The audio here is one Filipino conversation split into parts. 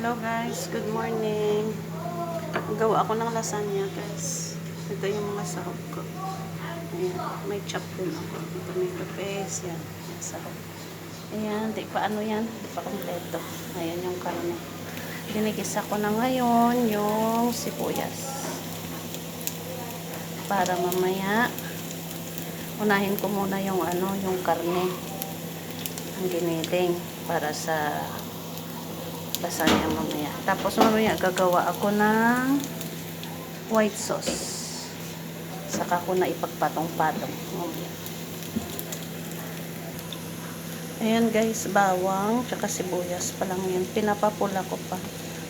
Hello guys, good morning. Gawa ako ng lasagna guys. Ito yung mga sahog ko. Ayan, may chop din ako. Tomato paste, yan. Yan sahog. Ayan, di pa ano yan. Di pa kompleto. Ayan yung karne. Dinigisa ko na ngayon yung sibuyas. Para mamaya, unahin ko muna yung ano, yung karne. Ang giniling para sa lasagna mamaya. Tapos mamaya gagawa ako ng white sauce. Saka ko na ipagpatong-patong mamaya. Ayan guys, bawang tsaka sibuyas pa lang yan. Pinapapula ko pa.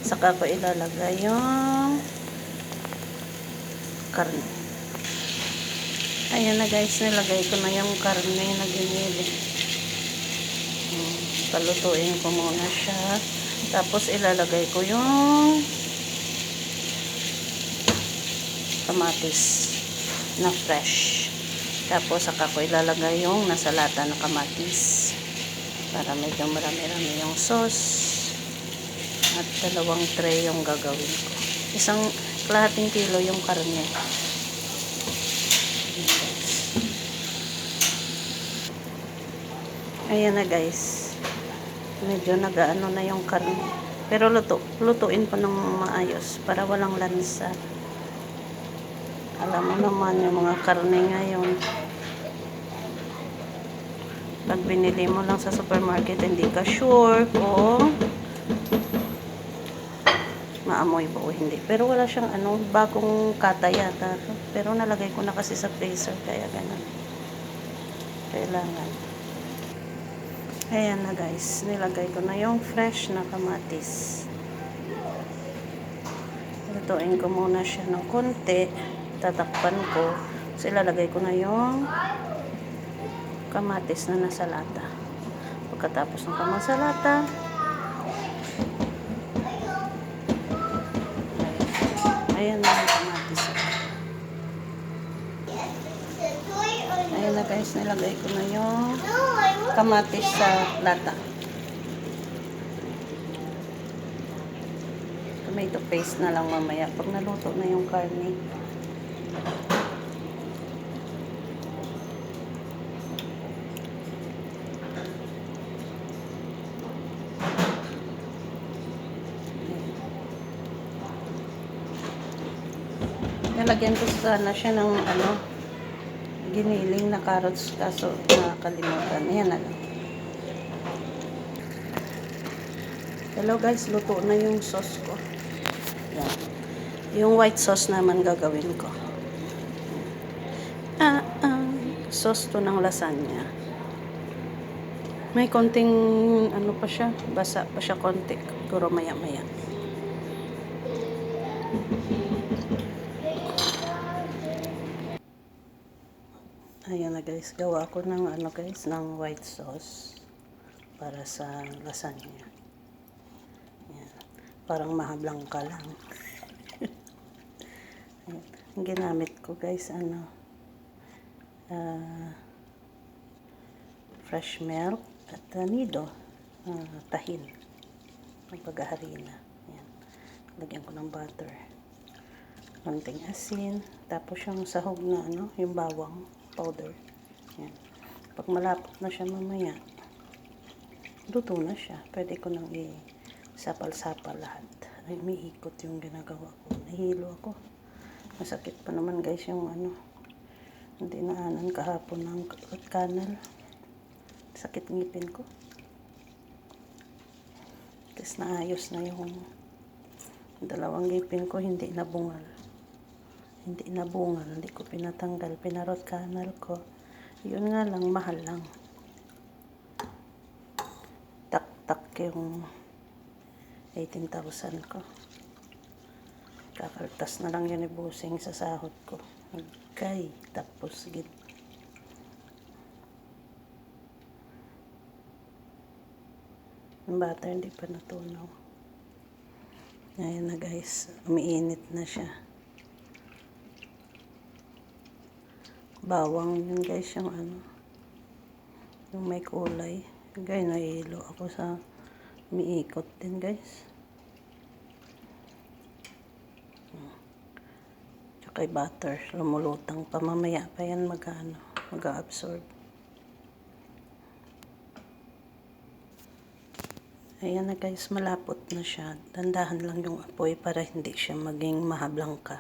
Saka ko ilalagay yung karne. Ayan na guys, nilagay ko na yung karne na ginili. Palutuin ko muna siya. Tapos ilalagay ko yung kamatis na fresh. Tapos saka ko ilalagay yung nasa lata na kamatis. Para medyo marami-rami yung sauce. At 2 tray yung gagawin ko. Isang kalahating kilo yung karne. Ayan na guys. Medyo nagaano na yung karne. Pero lutuin pa ng maayos para walang lansa. Alam mo naman yung mga karne ngayon. Pag binili mo lang sa supermarket, hindi ka sure kung maamoy ba o hindi. Pero wala siyang ano, bagong kata yata. Pero nalagay ko na kasi sa freezer, kaya ganun. Kailangan. Ayan na guys, nilagay ko na yung fresh na kamatis. Lutuin ko muna siya ng konti. Tatakpan ko. So ilalagay ko na yung kamatis na nasa lata. Pagkatapos ng kamatis sa lata, ayan na yung kamatis. Ayan na guys, nilagay ko na yung kamatis sa lata. Tomato paste na lang mamaya pag naluto na yung karne. Nalagyan ko sana siya ng ano, giniling na carrots, kaso nakakalimutan. Ayan na lang. Hello guys, luto na yung sauce ko. Yan. Yung white sauce naman gagawin ko. Sauce to ng lasagna. May konting ano pa siya, basa pa siya konti. Siguro maya-maya. Ayan na guys, gawa ko ng ano guys, ng white sauce para sa lasagna. Ayan. Parang mahablang ka lang. Ayan. Ang ginamit ko guys, ano, fresh milk at nido, tahin, ng paghaharina. Ayan. Lagyan ko ng butter. Konting asin, tapos yung sahog na ano, yung bawang powder. Yan. Pag malapot na siya mamaya, luto na siya. Pwede ko nang isapal-sapal lahat. Ay, may ikot yung ginagawa ko. Nahilo ako. Masakit pa naman guys yung ano, hindi naanan kahapon ng kanal. Sakit ngipin ko. Tapos naayos na yung 2 ngipin ko, hindi nabungal. Hindi nabungal, hindi ko pinatanggal, pinarot kanal ko. Yun nga lang, mahal lang. Tak-tak yung 18,000 ko. Kakaltas na lang yun ibusing sa sahod ko. Okay, tapos gid. Yung butter hindi pa natunaw. Ayan na guys, umiinit na siya. Bawang yun guys, yung ano, yung may kulay. Guys, nahihilo ako sa umiikot din guys. kay butter. Lumulutang pa. Mamaya pa yan mag-absorb. Ayan na guys, malapot na siya. Dandahan lang yung apoy para hindi siya maging mahablang ka.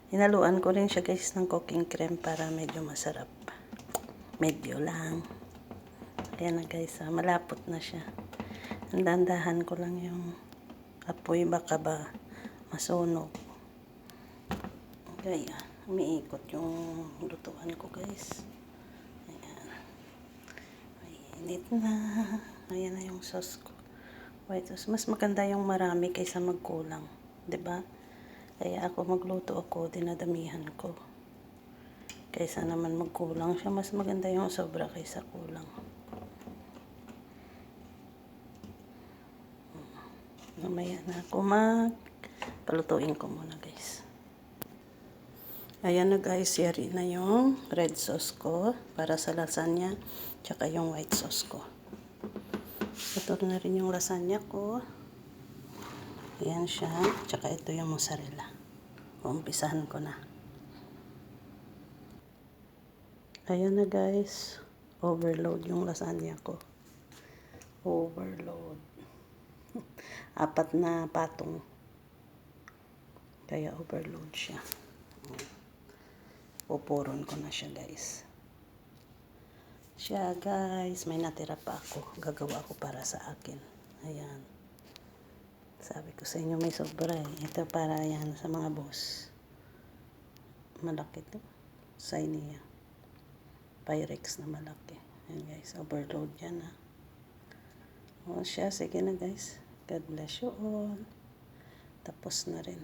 Hinaluan ko rin siya guys ng cooking cream para medyo masarap. Medyo lang. Ayan na guys, malapot na siya. Dandahan ko lang yung apoy, baka ba masunog. Kaya, umiikot yung lutuan ko guys. Init na. Ayan na yung sauce ko. White sauce. Mas maganda yung marami kaysa magkulang. 'Di ba? Kaya ako magluto ako, dinadamihan ko. Kaysa naman magkulang siya. Mas maganda yung sobra kaysa kulang. Mamaya na ako palutuin ko muna guys. Ayan na guys, yari na yung red sauce ko para sa lasagna, tsaka yung white sauce ko. Ito na rin yung lasagna ko. Ayan siya, tsaka ito yung mozzarella. Umpisahan ko na. Ayan na guys, overload yung lasagna ko. Overload. 4 na patong. Kaya overload siya. Pupuron ko na siya guys. May natira pa ako. Gagawa ko para sa akin. Ayan. Sabi ko sa inyo may sobra eh. Ito para yan sa mga boss. Malaki to. Sainia. Pyrex na malaki. Ayan guys. Overload yan ha. O siya. Sige na guys. God bless you all. Tapos na rin.